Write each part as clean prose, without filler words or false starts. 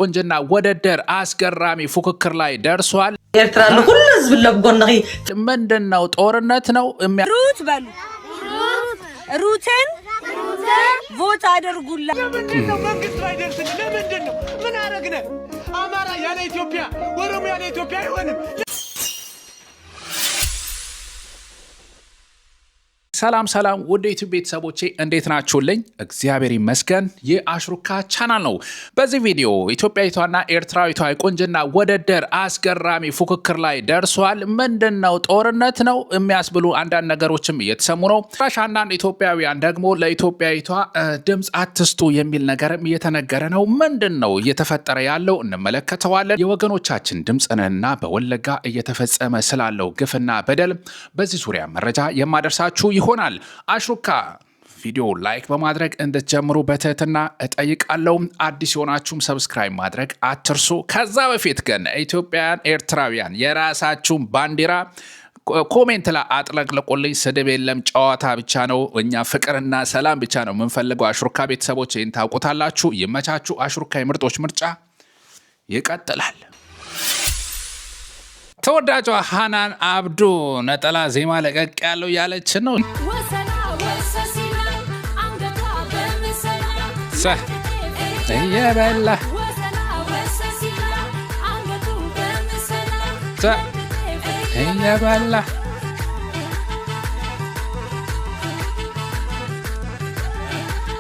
ቁንጅና ውድድር አስገራሚ ፉክክር ላይ ደርሷል። ኤርትራ ለሁሉ ህዝብ ለጎንኺ ምንድነው ጦርነት ነው ሩት በሉ ሩትን ቮት አድርጉላ። ለምንድነው መንግስት ባይደርስ ለምንድነው ምን አረግነ? አማራ ያለ ኢትዮጵያ ኦሮሚያ ያለ ኢትዮጵያ አይሆንም። ሰላም ውድ ዩቲዩብ ቤተሰቦቼ እንዴት ናችሁልኝ? እግዚአብሔር ይመስገን። የአሽሩካ ቻናል ነው። በዚህ ቪዲዮ ኢትዮጵያዊቷና ኤርትራዊቷ ቁንጅና ውድድር አስገራሚ ፉክክር ላይ ደርሷል። ምንድነው ጦርነት ነው የሚያስብሉ አንዳንድ ነገሮችም እየተሰሙ ነው። አንዳንድ ኢትዮጵያውያን ደግሞ ለኢትዮጵያዊቷ ድምጽ አትስጡ የሚል ነገርም እየተነገረ ነው። ምንድነው እየተፈጠረ ያለው እንመለከተዋለን። የወገኖቻችን ድምጽንና በወለጋ እየተፈጸመ ስላለው ግፍና በደል በዚህ ዙሪያ መረጃ የማደርሳችሁ ይሆናል። አሽሩካ ቪዲዮ ላይክ በማድረግ እንድትጀምሩ በትህትና እጠይቃለሁ። አዲስ የሆናችሁም ሰብስክራይብ ማድረግ አትርሱ። ከዛ በፊት ግን ኢትዮጵያውያን ኤርትራውያን የራሳችሁን ባንዲራ ኮሜንት ላይ አጥለቅልቁልኝ። ስድብ የለም፣ ጨዋታ ብቻ ነው። እኛ ፍቅርና ሰላም ብቻ ነው የምንፈልገው። አሽሩካ ቤተሰቦች ይህን ታውቁታላችሁ። ይመቻችሁ። አሽሩካ የምርጦች ምርጫ ይቀጥላል። ተወዳጇ ሃናን አብዱ ነጠላ ዜማ ለቀቅ ያለው ያለች ነው። እየበላ እየበላ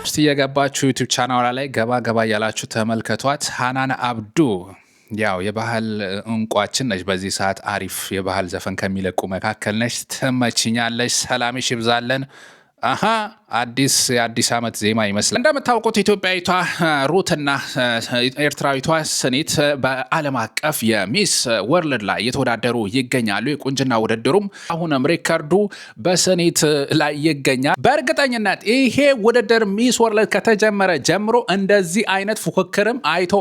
እስቲ የገባችሁ ዩቲዩብ ቻናሏ ላይ ገባ ያላችሁ ተመልከቷት። ሃናን አብዱ ያው የባህል እንቋችን ነች። በዚህ ሰዓት አሪፍ የባህል ዘፈን ከሚለቁ መካከል ነች። ትመችኛለች። ሰላምሽ ይብዛለን። የአዲስ ዓመት ዜማ ይመስላል። እንደምታውቁት ኢትዮጵያዊቷ ሩትና ኤርትራዊቷ ስኒት በዓለም አቀፍ የሚስ ወርልድ ላይ እየተወዳደሩ ይገኛሉ። የቁንጅና ውድድሩም አሁንም ሪከርዱ በስኒት ላይ ይገኛል። በእርግጠኝነት ይሄ ውድድር ሚስ ወርልድ ከተጀመረ ጀምሮ እንደዚህ አይነት ፉክክርም አይቶ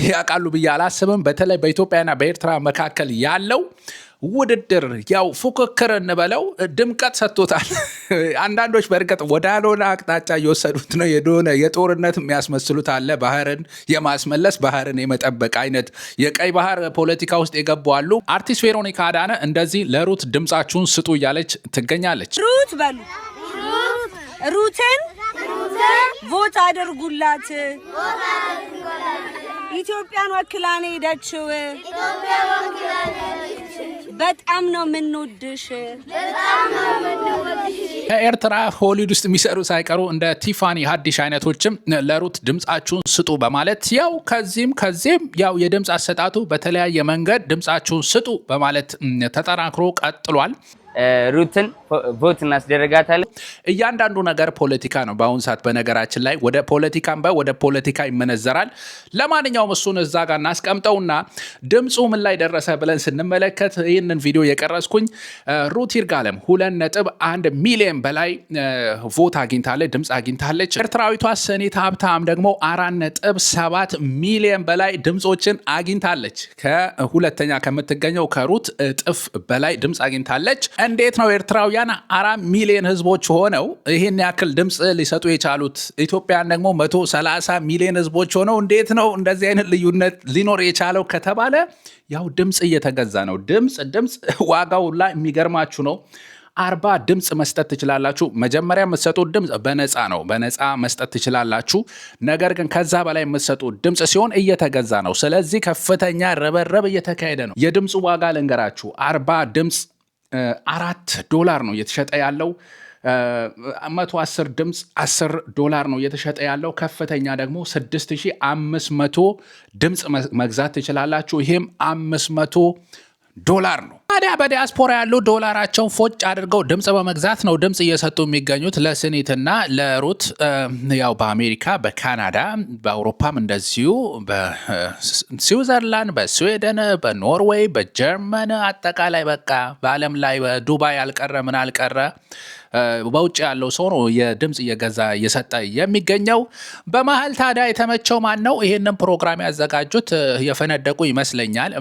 ያውቃሉ ብዬ አላስብም። በተለይ በኢትዮጵያና በኤርትራ መካከል ያለው ውድድር ያው ፉክክር እንበለው ድምቀት ሰጥቶታል። አንዳንዶች በእርግጥ ወዳልሆነ አቅጣጫ እየወሰዱት ነው። የጦርነት የሚያስመስሉት አለ። ባህርን የማስመለስ ባህርን የመጠበቅ አይነት የቀይ ባህር ፖለቲካ ውስጥ የገቡ አሉ። አርቲስት ቬሮኒካ አዳነ እንደዚህ ለሩት ድምጻችሁን ስጡ እያለች ትገኛለች። ሩት በሉ ሩትን ቮት አድርጉላት። ኢትዮጵያን ወክላኔ ሄደችው። በጣም ነው የምንወድሽ። ከኤርትራ ሆሊውድ ውስጥ የሚሰሩ ሳይቀሩ እንደ ቲፋኒ ሀዲሽ አይነቶችም ለሩት ድምጻችሁን ስጡ በማለት ያው ከዚህም ያው የድምጽ አሰጣጡ በተለያየ መንገድ ድምጻችሁን ስጡ በማለት ተጠናክሮ ቀጥሏል። ሩትን ቮት እናስደረጋታለን። እያንዳንዱ ነገር ፖለቲካ ነው በአሁን ሰዓት። በነገራችን ላይ ወደ ፖለቲካ ይመነዘራል። ለማንኛውም እሱን እዛ ጋር እናስቀምጠውና ድምፁ ምን ላይ ደረሰ ብለን ስንመለከት ይህንን ቪዲዮ የቀረጽኩኝ ሩት ይርጋለም 2.1 ሚሊዮን በላይ ቮት አግኝታለች፣ ድምፅ አግኝታለች። ኤርትራዊቷ ስኒት ሀብታም ደግሞ 4.7 ሚሊዮን በላይ ድምፆችን አግኝታለች። ከሁለተኛ ከምትገኘው ከሩት እጥፍ በላይ ድምፅ አግኝታለች። እንዴት ነው ኤርትራውያን 4 ሚሊዮን ህዝቦች ሆነው ይህን ያክል ድምፅ ሊሰጡ የቻሉት? ኢትዮጵያን ደግሞ 130 ሚሊዮን ህዝቦች ሆነው እንዴት ነው እንደዚህ አይነት ልዩነት ሊኖር የቻለው ከተባለ ያው ድምፅ እየተገዛ ነው። ድምፅ ዋጋው ላይ የሚገርማችሁ ነው። 40 ድምፅ መስጠት ትችላላችሁ። መጀመሪያ የምትሰጡት ድምፅ በነፃ ነው፣ በነፃ መስጠት ትችላላችሁ። ነገር ግን ከዛ በላይ የምትሰጡት ድምፅ ሲሆን እየተገዛ ነው። ስለዚህ ከፍተኛ ረበረብ እየተካሄደ ነው። የድምፁ ዋጋ ልንገራችሁ። 40 ድምፅ $4 ነው እየተሸጠ ያለው። 110 ድምፅ $10 ነው እየተሸጠ ያለው። ከፍተኛ ደግሞ 6500 ድምፅ መግዛት ትችላላችሁ። ይሄም $500 ነው። ታዲያ በዲያስፖራ ያሉ ዶላራቸውን ፎጭ አድርገው ድምፅ በመግዛት ነው ድምፅ እየሰጡ የሚገኙት ለስኒትና ለሩት። ያው በአሜሪካ፣ በካናዳ፣ በአውሮፓም እንደዚሁ በስዊዘርላንድ፣ በስዊድን፣ በኖርዌይ፣ በጀርመን አጠቃላይ በቃ በዓለም ላይ በዱባይ አልቀረ ምን አልቀረ በውጭ ያለው ሰው ነው የድምጽ እየገዛ እየሰጠ የሚገኘው። በመሀል ታዲያ የተመቸው ማን ነው? ይሄንን ፕሮግራም ያዘጋጁት የፈነደቁ ይመስለኛል።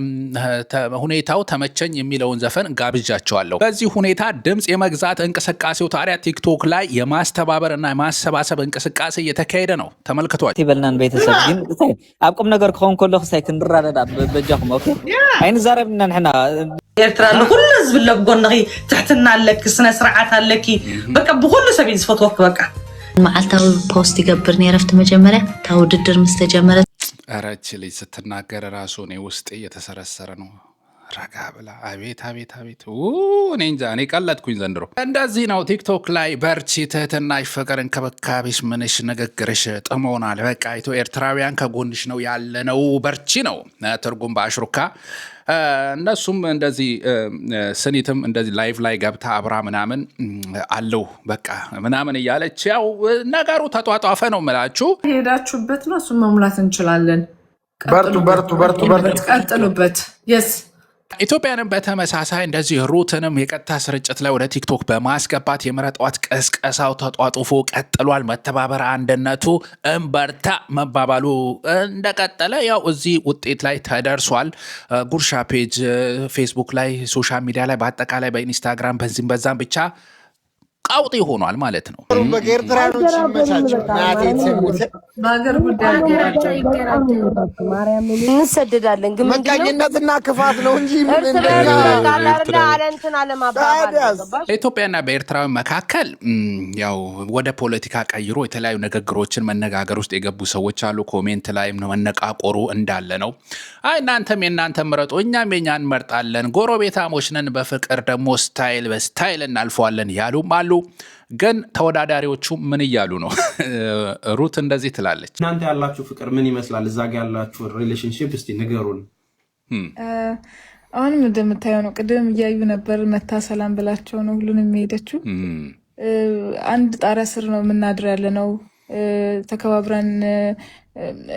ሁኔታው ተመቸኝ የሚለውን ዘፈን ጋብዣቸዋለሁ። በዚህ ሁኔታ ድምጽ የመግዛት እንቅስቃሴው ታዲያ ቲክቶክ ላይ የማስተባበርና የማሰባሰብ እንቅስቃሴ እየተካሄደ ነው። ተመልክቷል። ይበልናን ቤተሰብ ግን አብቁም ነገር ከሆን ኮሎ ክሳይ ክንራረዳ በጃኹም ኦኬ አይን ዛረብና ንሕና ኤርትራ ለሁሉ ህዝብ ለጎንኺ ትሕትና ኣለኪ ስነ ስርዓት ኣለኪ በቃ ብኩሉ ሰብ ዝፈትወክ በቃ መዓልታዊ ፖስት ይገብር ነረፍት መጀመሪያ ታው ውድድር ምስተጀመረ አራች ልጅ ስትናገር ራሱ ነው ውስጥ እየተሰረሰረ ነው። ረጋ ብላ አቤት አቤት አቤት እኔ እንጃ እኔ ቀለጥኩኝ ዘንድሮ። እንደዚህ ነው ቲክቶክ ላይ በርቺ፣ ትህትናሽ፣ ፍቅር፣ እንክብካቤሽ፣ ምንሽ፣ ንግግርሽ ጥሞናል። በቃ ኢትዮ ኤርትራውያን ከጎንሽ ነው ያለነው በርቺ ነው ትርጉም በአሽሩካ። እነሱም እንደዚህ ስኒትም እንደዚህ ላይቭ ላይ ገብታ አብራ ምናምን አለው በቃ ምናምን እያለች ያው ነገሩ ተጧጧፈ ነው የምላችሁ። ሄዳችሁበት ነው እሱን መሙላት እንችላለን። በርቱ በርቱ በርቱ በርቱ ቀጥሉበት። የስ ኢትዮጵያንም በተመሳሳይ እንደዚህ ሩትንም የቀጥታ ስርጭት ላይ ወደ ቲክቶክ በማስገባት የምረጧት ቀስቀሳው ተጧጡፎ ቀጥሏል። መተባበር አንድነቱ እምበርታ መባባሉ እንደቀጠለ ያው እዚህ ውጤት ላይ ተደርሷል። ጉርሻ ፔጅ ፌስቡክ ላይ ሶሻል ሚዲያ ላይ በአጠቃላይ በኢንስታግራም በዚህም በዛም ብቻ ቀውጢ ሆኗል ማለት ነው። በኤርትራኖች ይመቻቸው ናቴ ተሰሙት በአገር ጉዳይ ማርያም እንሰደዳለን ግን መቀኝነትና ክፋት ነው እንጂ በኢትዮጵያና በኤርትራ መካከል ያው ወደ ፖለቲካ ቀይሮ የተለያዩ ንግግሮችን መነጋገር ውስጥ የገቡ ሰዎች አሉ። ኮሜንት ላይ መነቃቆሩ እንዳለ ነው። አይ እናንተም የእናንተ ምረጡ እኛም የኛን እንመርጣለን፣ ጎረቤታሞች ነን፣ በፍቅር ደግሞ ስታይል በስታይል እናልፈዋለን ያሉም አሉ። ግን ተወዳዳሪዎቹ ምን እያሉ ነው? ሩት እንደዚህ ትላለች። እናንተ ያላችሁ ፍቅር ምን ይመስላል? እዛ ጋር ያላችሁ ሪሌሽንሺፕ እስቲ ንገሩን። አሁንም እንደምታየው ነው። ቅድም እያዩ ነበር። መታ ሰላም ብላቸው ነው ሁሉንም የሚሄደችው። አንድ ጣሪያ ስር ነው የምናድር ያለ ነው። ተከባብረን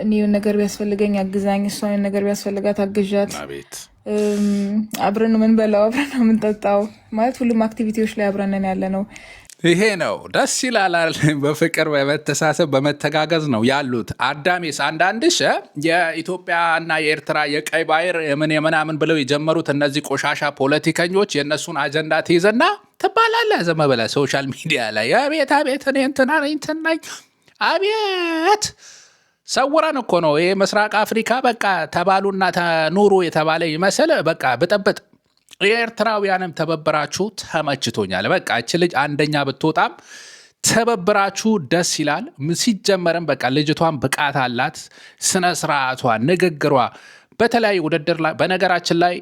እኔ ነገር ቢያስፈልገኝ አግዛኝ፣ እሷ ነገር ቢያስፈልጋት አግዣት፣ አብረን ነው የምንበላው፣ አብረን ነው የምንጠጣው። ማለት ሁሉም አክቲቪቲዎች ላይ አብረን ያለ ነው። ይሄ ነው ደስ ይላል። በፍቅር በመተሳሰብ በመተጋገዝ ነው ያሉት። አዳሜስ አንዳንድሽ የኢትዮጵያና የኤርትራ የቀይ ባህር የምናምን ብለው የጀመሩት እነዚህ ቆሻሻ ፖለቲከኞች የእነሱን አጀንዳ ትይዘና ትባላለህ ዝም ብለህ ሶሻል ሚዲያ ላይ አቤት አቤት እኔ እንትና ነኝ እንትና ነኝ አቤት ሰውረን እኮ ነው። ይሄ ምስራቅ አፍሪካ በቃ ተባሉና ተኑሩ የተባለ ይመስል በቃ ብጥብጥ። የኤርትራውያንም ተበብራችሁ ተመችቶኛል። በቃ እች ልጅ አንደኛ ብትወጣም ተበብራችሁ ደስ ይላል። ሲጀመርም በቃ ልጅቷን ብቃት አላት። ስነ ስርዓቷ፣ ንግግሯ በተለያየ ውድድር ላይ በነገራችን ላይ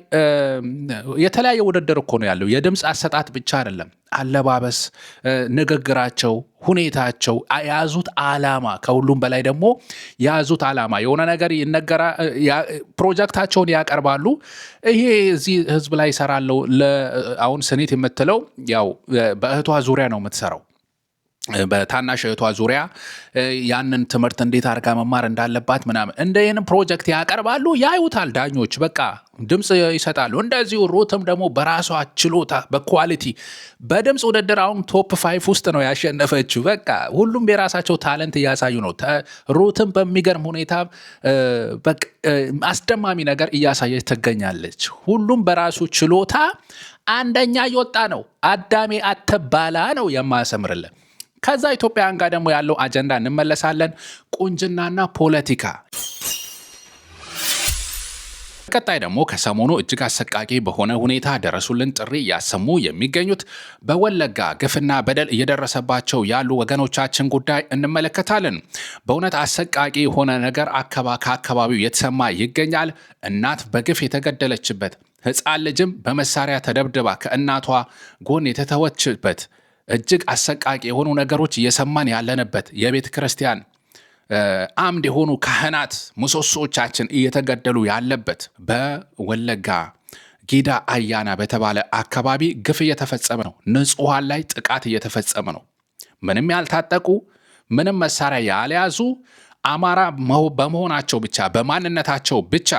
የተለያየ ውድድር እኮ ነው ያለው። የድምፅ አሰጣጥ ብቻ አይደለም፣ አለባበስ፣ ንግግራቸው፣ ሁኔታቸው፣ የያዙት አላማ፣ ከሁሉም በላይ ደግሞ የያዙት አላማ የሆነ ነገር ይነገራ፣ ፕሮጀክታቸውን ያቀርባሉ። ይሄ እዚህ ህዝብ ላይ ይሰራለው። አሁን ስኒት የምትለው ያው በእህቷ ዙሪያ ነው የምትሰራው። በታናሽ እህቷ ዙሪያ ያንን ትምህርት እንዴት አድርጋ መማር እንዳለባት ምናምን እንደይህን ፕሮጀክት ያቀርባሉ። ያዩታል ዳኞች፣ በቃ ድምፅ ይሰጣሉ። እንደዚሁ ሩትም ደግሞ በራሷ ችሎታ በኳሊቲ በድምፅ ውድድር አሁን ቶፕ 5 ውስጥ ነው ያሸነፈችው። በቃ ሁሉም የራሳቸው ታለንት እያሳዩ ነው። ሩትም በሚገርም ሁኔታ አስደማሚ ነገር እያሳየች ትገኛለች። ሁሉም በራሱ ችሎታ አንደኛ እየወጣ ነው። አዳሜ አትባላ ነው የማሰምርልን። ከዛ ኢትዮጵያን ጋር ደግሞ ያለው አጀንዳ እንመለሳለን። ቁንጅናና ፖለቲካ። ቀጣይ ደግሞ ከሰሞኑ እጅግ አሰቃቂ በሆነ ሁኔታ ደረሱልን ጥሪ እያሰሙ የሚገኙት በወለጋ ግፍና በደል እየደረሰባቸው ያሉ ወገኖቻችን ጉዳይ እንመለከታለን። በእውነት አሰቃቂ የሆነ ነገር ከአካባቢው የተሰማ ይገኛል። እናት በግፍ የተገደለችበት፣ ሕፃን ልጅም በመሳሪያ ተደብድባ ከእናቷ ጎን የተተወችበት እጅግ አሰቃቂ የሆኑ ነገሮች እየሰማን ያለንበት፣ የቤተ ክርስቲያን አምድ የሆኑ ካህናት ምሰሶቻችን እየተገደሉ ያለበት፣ በወለጋ ጊዳ አያና በተባለ አካባቢ ግፍ እየተፈጸመ ነው። ንጹሃን ላይ ጥቃት እየተፈጸመ ነው። ምንም ያልታጠቁ ምንም መሳሪያ ያልያዙ አማራ በመሆናቸው ብቻ በማንነታቸው ብቻ፣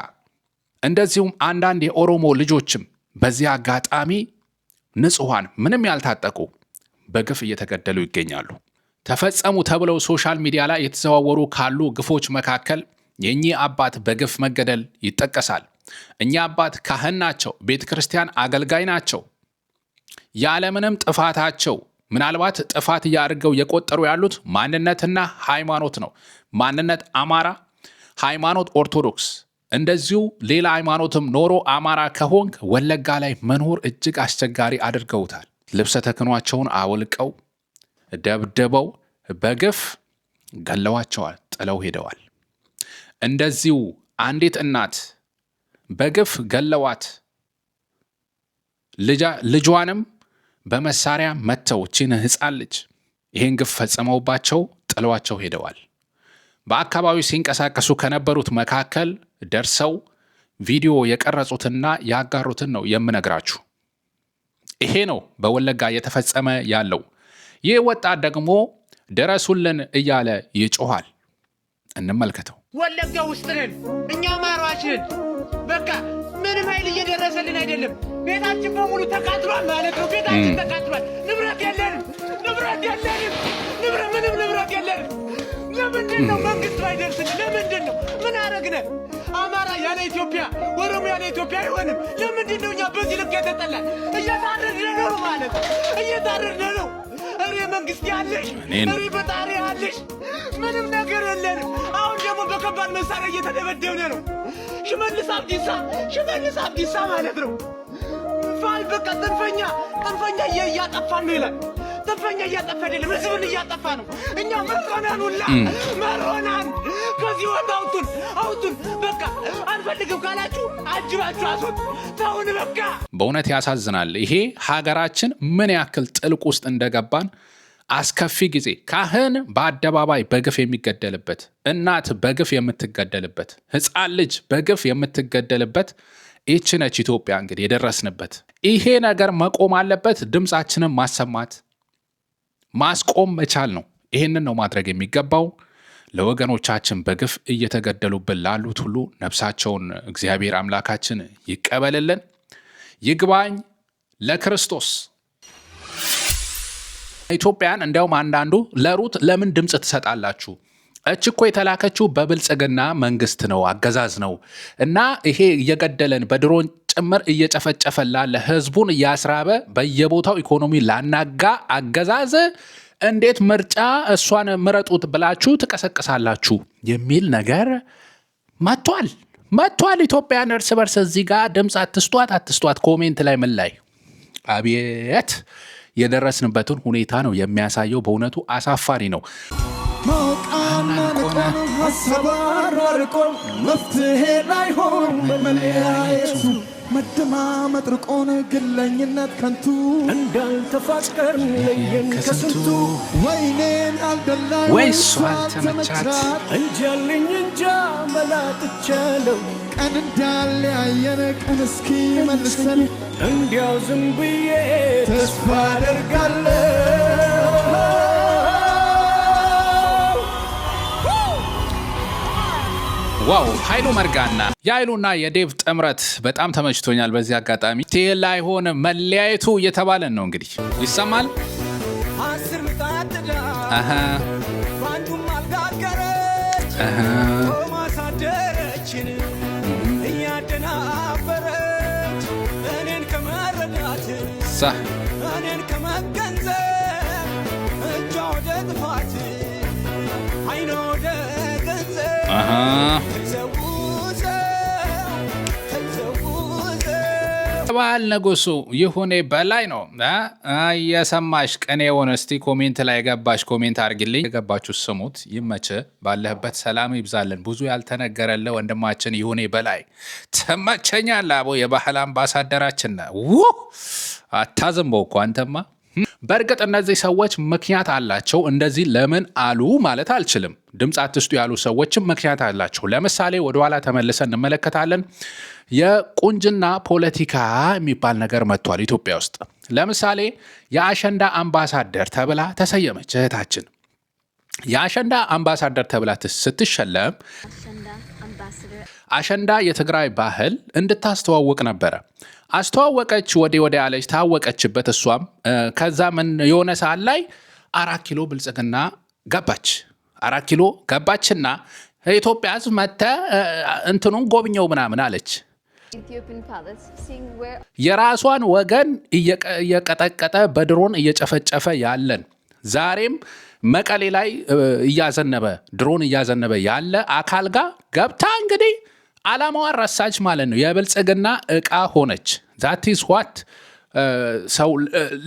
እንደዚሁም አንዳንድ የኦሮሞ ልጆችም በዚህ አጋጣሚ ንጹሃን ምንም ያልታጠቁ በግፍ እየተገደሉ ይገኛሉ። ተፈጸሙ ተብለው ሶሻል ሚዲያ ላይ የተዘዋወሩ ካሉ ግፎች መካከል የእኚህ አባት በግፍ መገደል ይጠቀሳል። እኚህ አባት ካህን ናቸው፣ ቤተ ክርስቲያን አገልጋይ ናቸው። ያለምንም ጥፋታቸው ምናልባት ጥፋት እያደርገው የቆጠሩ ያሉት ማንነትና ሃይማኖት ነው። ማንነት አማራ፣ ሃይማኖት ኦርቶዶክስ። እንደዚሁ ሌላ ሃይማኖትም ኖሮ አማራ ከሆንክ ወለጋ ላይ መኖር እጅግ አስቸጋሪ አድርገውታል። ልብሰ ተክኗቸውን አውልቀው ደብድበው በግፍ ገለዋቸዋል፣ ጥለው ሄደዋል። እንደዚሁ አንዲት እናት በግፍ ገለዋት፣ ልጇንም በመሳሪያ መተው ቺን ህፃን ልጅ ይህን ግፍ ፈጽመውባቸው ጥለዋቸው ሄደዋል። በአካባቢው ሲንቀሳቀሱ ከነበሩት መካከል ደርሰው ቪዲዮ የቀረጹትና ያጋሩትን ነው የምነግራችሁ። ይሄ ነው በወለጋ እየተፈጸመ ያለው። ይህ ወጣት ደግሞ ድረሱልን እያለ ይጮሃል። እንመልከተው። ወለጋ ውስጥ ነን እኛ አማራዎች ነን። በቃ ምንም ኃይል እየደረሰልን አይደለም። ቤታችን በሙሉ ተቃጥሏል ማለት ነው። ቤታችን ተቃጥሏል። ንብረት የለንም። ምንም ንብረት የለንም። ለምንድን ነው መንግስት ባይደርስልን? ለምንድን ነው? ምን አረግነ? አማራ ያለ ኢትዮጵያ፣ ኦሮሞ ያለ ኢትዮጵያ አይሆንም። ለምንድን ነው እኛ በዚህ ልክ የተጠላን? እየታረድን ነው ማለት እየታረድን ነው። እሬ መንግስት ያለሽ፣ እሬ በጣሪ ያለሽ፣ ምንም ነገር የለንም። አሁን ደግሞ በከባድ መሳሪያ እየተደበደብን ነው። ሽመልስ አብዲሳ ማለት ነው። ፋል በቃ ጥንፈኛ እያጠፋን ነው ይላል። ጥንፈኛ እያጠፋ አይደለም፣ ህዝብን እያጠፋ ነው። እኛ መሮናን ሁላ መሮናን። ከዚህ ወጥ አውጡን። በቃ አንፈልግም ካላችሁ አጅባችሁ አስወጡ። ተውን በቃ። በእውነት ያሳዝናል። ይሄ ሀገራችን ምን ያክል ጥልቅ ውስጥ እንደገባን አስከፊ ጊዜ። ካህን በአደባባይ በግፍ የሚገደልበት፣ እናት በግፍ የምትገደልበት፣ ህፃን ልጅ በግፍ የምትገደልበት ይህች ነች ኢትዮጵያ። እንግዲህ የደረስንበት ይሄ ነገር መቆም አለበት። ድምፃችንን ማሰማት ማስቆም መቻል ነው። ይህንን ነው ማድረግ የሚገባው። ለወገኖቻችን በግፍ እየተገደሉብን ላሉት ሁሉ ነፍሳቸውን እግዚአብሔር አምላካችን ይቀበልልን። ይግባኝ ለክርስቶስ። ኢትዮጵያን እንዲያውም አንዳንዱ ለሩት ለምን ድምፅ ትሰጣላችሁ? እች እኮ የተላከችው በብልጽግና መንግስት ነው፣ አገዛዝ ነው እና ይሄ እየገደለን በድሮን ጭምር እየጨፈጨፈ ላለ ህዝቡን እያስራበ በየቦታው ኢኮኖሚ ላናጋ አገዛዝ እንዴት ምርጫ እሷን ምረጡት ብላችሁ ትቀሰቅሳላችሁ የሚል ነገር መጥቷል። ኢትዮጵያን እርስ በርስ እዚህ ጋር ድምፅ አትስጧት። ኮሜንት ላይ ምን ላይ አቤት የደረስንበትን ሁኔታ ነው የሚያሳየው። በእውነቱ አሳፋሪ ነው። ሀሳባራርቆን መፍትሄ ላይሆን መለያየቱ መደማመጥ ርቆን ግለኝነት ከንቱ እንዳልተፋቀርን ለየን ከስንቱ ወይኔን አልደላኝ ወይስ አልተመቻት እንጃልኝ እንጃ መላጥቻለው ቀን እንዳለያየን ቀን እስኪ መልሰን እንዲያው ዝም ብዬ ተስፋ አደርጋለሁ። ዋው ኃይሉ መርጋና የኃይሉና የዴቭ ጥምረት በጣም ተመችቶኛል። በዚህ አጋጣሚ ቴል ላይሆን መለያየቱ እየተባለን ነው እንግዲህ ይሰማል። ባንዱም አልጋገረች ማሳደረችን እያደናበረች እኔን ከመረዳት እኔን ከመገንዘብ እጇ ወደ ጥፋት አይነ ወደ ገንዘብ ባል ንጉሱ ይሁኔ በላይ ነው የሰማሽ ቅኔውን። እስቲ ኮሜንት ላይ የገባሽ ኮሜንት አርግልኝ። የገባችሁ ስሙት። ይመች ባለህበት ሰላም ይብዛልን። ብዙ ያልተነገረለ ወንድማችን ይሁኔ በላይ ተመቸኛል። አቦ የባህል አምባሳደራችን አታዝንበው እኮ አንተማ። በእርግጥ እነዚህ ሰዎች ምክንያት አላቸው። እንደዚህ ለምን አሉ ማለት አልችልም። ድምፅ አትስጡ ያሉ ሰዎችም ምክንያት አላቸው። ለምሳሌ ወደኋላ ተመልሰን እንመለከታለን። የቁንጅና ፖለቲካ የሚባል ነገር መጥቷል ኢትዮጵያ ውስጥ። ለምሳሌ የአሸንዳ አምባሳደር ተብላ ተሰየመች እህታችን። የአሸንዳ አምባሳደር ተብላ ስትሸለም አሸንዳ የትግራይ ባህል እንድታስተዋውቅ ነበረ። አስተዋወቀች፣ ወዲያ አለች፣ ታወቀችበት እሷም። ከዛ ምን የሆነ ሰዓት ላይ 4 ኪሎ ብልጽግና ገባች። 4 ኪሎ ገባችና ኢትዮጵያ ሕዝብ መጥተህ እንትኑን ጎብኘው ምናምን አለች። የራሷን ወገን እየቀጠቀጠ በድሮን እየጨፈጨፈ ያለን ዛሬም መቀሌ ላይ ድሮን እያዘነበ ያለ አካል ጋር ገብታ እንግዲህ ዓላማዋን ረሳች ማለት ነው። የብልጽግና ዕቃ ሆነች። ዛቲስ ዋት ሰው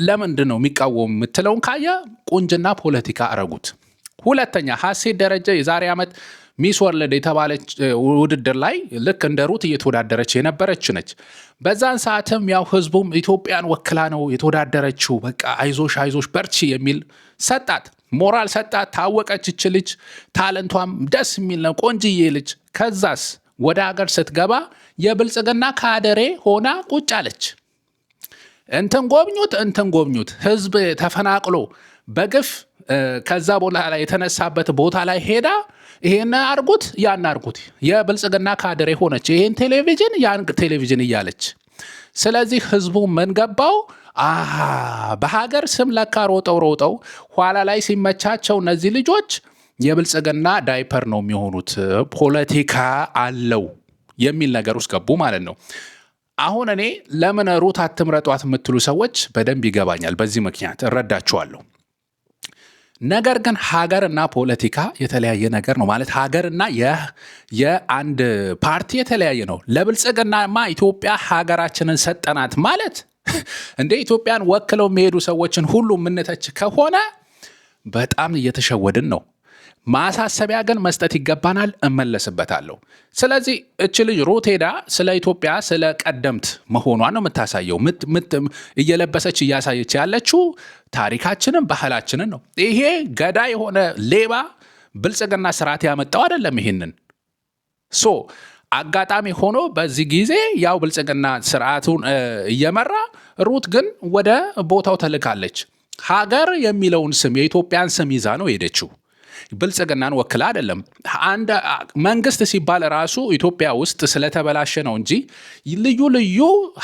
ለምንድን ነው የሚቃወሙ የምትለውን ካየ ቁንጅና ፖለቲካ አረጉት። ሁለተኛ ሀሴት ደረጀ የዛሬ ዓመት ሚስ ወርልድ የተባለች ውድድር ላይ ልክ እንደ ሩት እየተወዳደረች የነበረች ነች። በዛን ሰዓትም ያው ህዝቡም ኢትዮጵያን ወክላ ነው የተወዳደረችው። በቃ አይዞሽ በርቺ የሚል ሰጣት፣ ሞራል ሰጣት። ታወቀች እች ልጅ፣ ታለንቷም ደስ የሚል ነው፣ ቆንጅዬ ልጅ። ከዛስ ወደ ሀገር ስትገባ የብልጽግና ካደሬ ሆና ቁጭ አለች። እንትን ጎብኙት ህዝብ ተፈናቅሎ በግፍ ከዛ ቦታ ላይ የተነሳበት ቦታ ላይ ሄዳ ይሄን አርጉት ያን አርጉት የብልጽግና ካድሬ ሆነች። ይሄን ቴሌቪዥን ያን ቴሌቪዥን እያለች። ስለዚህ ህዝቡ ምን ገባው? በሀገር ስም ለካ ሮጠው ኋላ ላይ ሲመቻቸው እነዚህ ልጆች የብልጽግና ዳይፐር ነው የሚሆኑት፣ ፖለቲካ አለው የሚል ነገር ውስጥ ገቡ ማለት ነው። አሁን እኔ ለምን ሩት አትምረጧት የምትሉ ሰዎች በደንብ ይገባኛል። በዚህ ምክንያት እረዳችኋለሁ። ነገር ግን ሀገርና ፖለቲካ የተለያየ ነገር ነው ማለት ሀገርና የአንድ ፓርቲ የተለያየ ነው። ለብልጽግናማ ኢትዮጵያ ሀገራችንን ሰጠናት ማለት እንደ ኢትዮጵያን ወክለው የሚሄዱ ሰዎችን ሁሉ የምንተች ከሆነ በጣም እየተሸወድን ነው። ማሳሰቢያ ግን መስጠት ይገባናል። እመለስበታለሁ። ስለዚህ እች ልጅ ሩት ሄዳ ስለ ኢትዮጵያ ስለ ቀደምት መሆኗን ነው የምታሳየው። እየለበሰች እያሳየች ያለችው ታሪካችንን ባህላችንን ነው። ይሄ ገዳ የሆነ ሌባ ብልጽግና ስርዓት ያመጣው አይደለም። ይሄንን አጋጣሚ ሆኖ በዚህ ጊዜ ያው ብልጽግና ስርዓቱን እየመራ ሩት ግን ወደ ቦታው ተልካለች። ሀገር የሚለውን ስም የኢትዮጵያን ስም ይዛ ነው ሄደችው። ብልጽግናን ወክላ አይደለም። አንድ መንግስት ሲባል ራሱ ኢትዮጵያ ውስጥ ስለተበላሸ ነው እንጂ ልዩ ልዩ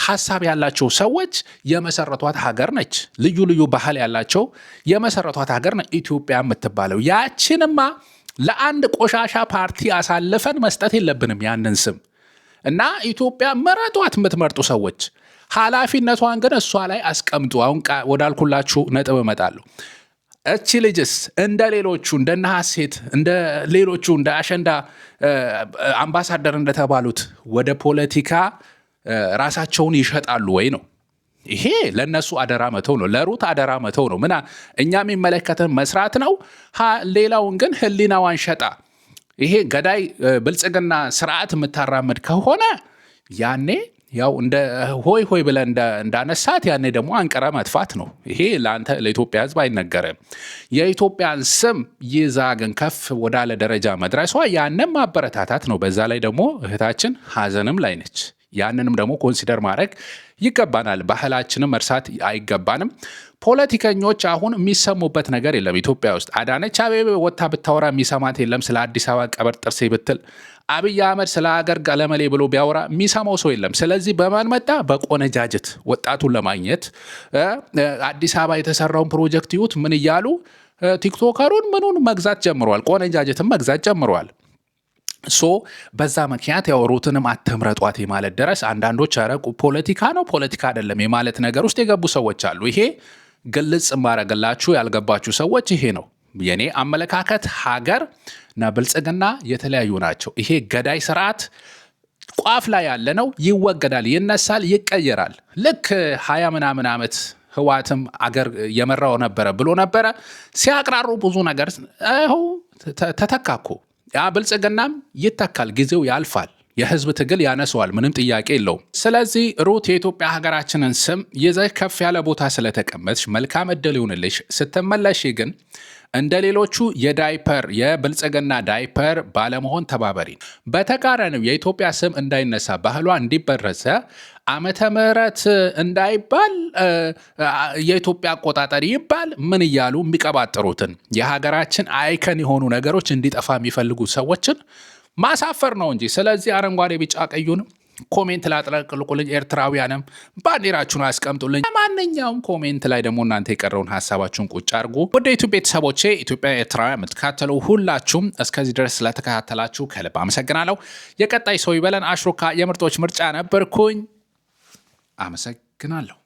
ሀሳብ ያላቸው ሰዎች የመሰረቷት ሀገር ነች። ልዩ ልዩ ባህል ያላቸው የመሰረቷት ሀገር ነች ኢትዮጵያ የምትባለው። ያችንማ ለአንድ ቆሻሻ ፓርቲ አሳልፈን መስጠት የለብንም ያንን ስም እና ኢትዮጵያ መረጧት የምትመርጡ ሰዎች ኃላፊነቷን ግን እሷ ላይ አስቀምጡ። አሁን ወዳልኩላችሁ ነጥብ እመጣለሁ። እቺ ልጅስ እንደ ሌሎቹ እንደ ሀሴት እንደ ሌሎቹ እንደ አሸንዳ አምባሳደር እንደተባሉት ወደ ፖለቲካ ራሳቸውን ይሸጣሉ ወይ ነው? ይሄ ለነሱ አደራ መተው ነው። ለሩት አደራ መተው ነው። እኛ የሚመለከተን መስራት ነው። ሌላውን ግን ህሊናዋን ሸጣ ይሄ ገዳይ ብልጽግና ስርዓት የምታራምድ ከሆነ ያኔ ያው እንደ ሆይ ብለ እንዳነሳት ያኔ ደግሞ አንቀረ መጥፋት ነው። ይሄ ለአንተ ለኢትዮጵያ ህዝብ አይነገርም። የኢትዮጵያን ስም ይዛ ግን ከፍ ወዳለ ደረጃ መድረሷ ያንም ማበረታታት ነው። በዛ ላይ ደግሞ እህታችን ሀዘንም ላይ ነች። ያንንም ደግሞ ኮንሲደር ማድረግ ይገባናል። ባህላችንም መርሳት አይገባንም። ፖለቲከኞች አሁን የሚሰሙበት ነገር የለም ኢትዮጵያ ውስጥ። አዳነች አቤቤ ወታ ብታወራ የሚሰማት የለም። ስለ አዲስ አበባ ቀበር ጥርሴ ብትል፣ አብይ አህመድ ስለ ሀገር ገለመሌ ብሎ ቢያወራ የሚሰማው ሰው የለም። ስለዚህ በማን መጣ? በቆነጃጀት ወጣቱን ለማግኘት አዲስ አበባ የተሰራውን ፕሮጀክት ይዩት ምን እያሉ ቲክቶከሩን ምኑን መግዛት ጀምረዋል። ቆነጃጀትን መግዛት ጀምረዋል። በዛ ምክንያት ያው ሩትንም አትምረጧት ማለት ድረስ አንዳንዶች አረቁ ፖለቲካ ነው ፖለቲካ አይደለም የማለት ነገር ውስጥ የገቡ ሰዎች አሉ። ይሄ ግልጽ ማረግላችሁ ያልገባችሁ ሰዎች ይሄ ነው የኔ አመለካከት። ሀገርና ብልጽግና የተለያዩ ናቸው። ይሄ ገዳይ ስርዓት ቋፍ ላይ ያለ ነው። ይወገዳል፣ ይነሳል፣ ይቀየራል። ልክ 20 ምናምን ዓመት ህዋትም አገር የመራው ነበረ ብሎ ነበረ ሲያቅራሩ ብዙ ነገር ተተካኮ ያ ብልጽግናም ይተካል። ጊዜው ያልፋል። የህዝብ ትግል ያነሰዋል። ምንም ጥያቄ የለውም። ስለዚህ ሩት የኢትዮጵያ ሀገራችንን ስም ይዘህ ከፍ ያለ ቦታ ስለተቀመጥሽ መልካም እድል ይሁንልሽ። ስትመለሽ ግን እንደ ሌሎቹ የብልጽግና ዳይፐር ባለመሆን ተባበሪ። በተቃራኒው የኢትዮጵያ ስም እንዳይነሳ ባህሏ እንዲበረዘ ዓመተ ምህረት እንዳይባል የኢትዮጵያ አቆጣጠር ይባል ምን እያሉ የሚቀባጥሩትን የሀገራችን አይከን የሆኑ ነገሮች እንዲጠፋ የሚፈልጉ ሰዎችን ማሳፈር ነው እንጂ። ስለዚህ አረንጓዴ ቢጫ ቀዩን ኮሜንት ላይ አጥለቅልቁልኝ። ኤርትራውያንም ባንዲራችሁን አስቀምጡልኝ። ማንኛውም ኮሜንት ላይ ደግሞ እናንተ የቀረውን ሐሳባችሁን ቁጭ አድርጉ። ወደ ኢትዮጵያ ቤተሰቦቼ ኢትዮጵያ ኤርትራውያን የምትከታተሉ ሁላችሁም እስከዚህ ድረስ ስለተከታተላችሁ ከልብ አመሰግናለሁ። የቀጣይ ሰው ይበለን። አሽሩካ የምርጦች ምርጫ ነበርኩኝ። አመሰግናለሁ።